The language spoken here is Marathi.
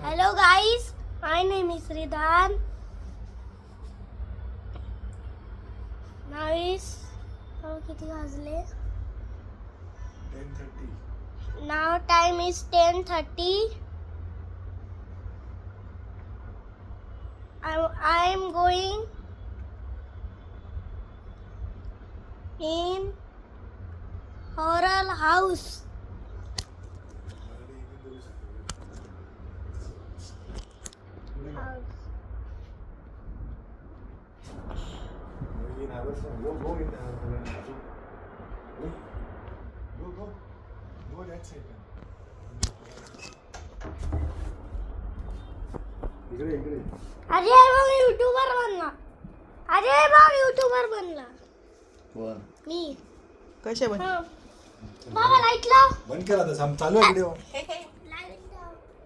Hello guys, my name is Ridan. Now is किती वाजले? 10:30. Now time is 10:30. I am going in horror house. House. In hours, go in hours. Go that side. इकडे अजय बघ यूट्यूबर बनला. अजय बघ यूट्यूबर बनला. कोण मी. कसे बन हा. बाबा लाईट लाव. बंद केला तर चालू आहे व्हिडिओ.